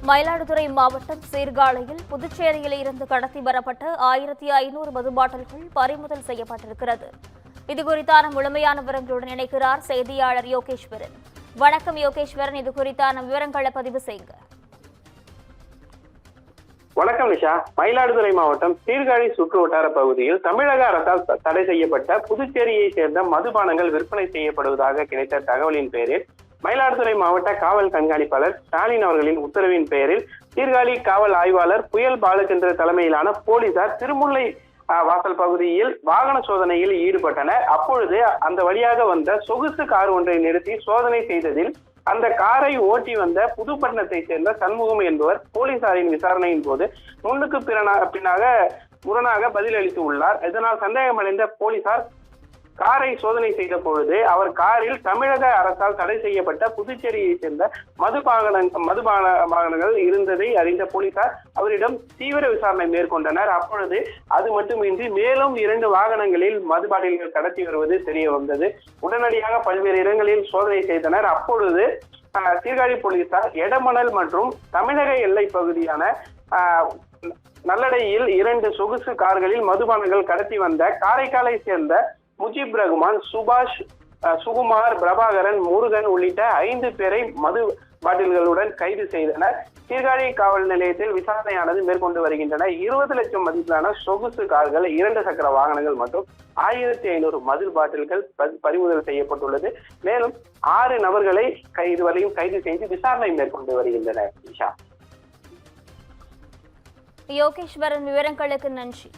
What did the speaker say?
மயிலாடுதுறை மாவட்டம் சீர்காழியில் புதுச்சேரியில் இருந்து கடத்தி வரப்பட்ட 1500 மது பாட்டில்கள் பறிமுதல் செய்யப்பட்டிருக்கிறது. இதுகுறித்தான முழுமையான விவரங்களுடன் இணைக்கிறார் செய்தியாளர் யோகேஸ்வரன். வணக்கம் யோகேஸ்வரன், இது குறித்தான விவரங்களை பதிவு செய்யுங்க. வணக்கம் நிஷா. மயிலாடுதுறை மாவட்டம் சீர்காழி சுற்று வட்டார பகுதியில் தமிழக அரசால் தடை செய்யப்பட்ட புதுச்சேரியை சேர்ந்த மதுபானங்கள் விற்பனை செய்யப்படுவதாக கிடைத்த தகவலின் பேரில் மயிலாடுதுறை மாவட்ட காவல் கண்காணிப்பாளர் ஸ்டாலின் அவர்களின் உத்தரவின் பெயரில் சீர்காழி காவல் ஆய்வாளர் புயல் பாலச்சந்திர தலைமையிலான போலீசார் திருமுல்லை வாசல் பகுதியில் வாகன சோதனையில் ஈடுபட்டனர். அப்பொழுது அந்த வழியாக வந்த சொகுசு கார் ஒன்றை நிறுத்தி சோதனை செய்ததில் அந்த காரை ஓட்டி வந்த புதுப்பட்டினத்தை சேர்ந்த சண்முகம் என்பவர் போலீசாரின் விசாரணையின் போது முன்னுக்கு பின்னாக முரணாக பதிலளித்து உள்ளார். இதனால் சந்தேகமடைந்த போலீசார் காரை சோதனை செய்த பொழுது அவர் காரில் தமிழக அரசால் தடை செய்யப்பட்ட புதுச்சேரியை சேர்ந்த மதுபானங்கள் இருந்ததை அறிந்த போலீசார் அவரிடம் தீவிர விசாரணை மேற்கொண்டனர். அப்பொழுது அது மட்டுமின்றி மேலும் 2 வாகனங்களில் மது பாட்டில்கள் கடத்தி வருவது தெரிய வந்தது. உடனடியாக பல்வேறு இடங்களில் சோதனை செய்தனர். அப்பொழுது சீர்காழி போலீசார் எடமணல் மற்றும் தமிழக எல்லை பகுதியான நல்லடையில் 2 சொகுசு கார்களில் மதுபானங்கள் கடத்தி வந்த காரைக்காலை சேர்ந்த முஜிப் ரகுமான், சுபாஷ், சுகுமார், பிரபாகரன், முருகன் உள்ளிட்ட 5 பேரை மது பாட்டில்களுடன் கைது செய்தனர். சீர்காழி காவல் நிலையத்தில் விசாரணையானது மேற்கொண்டு வருகின்றன. 20 லட்சம் மதிப்பிலான சொகுசு கார்கள், 2 சக்கர வாகனங்கள் மற்றும் 1500 மது பாட்டில்கள் பறிமுதல் செய்யப்பட்டுள்ளது. மேலும் 6 நபர்களை இதுவரையும் கைது செய்து விசாரணை மேற்கொண்டு வருகின்றனர். யோகேஸ்வரன், விவரங்களுக்கு நன்றி.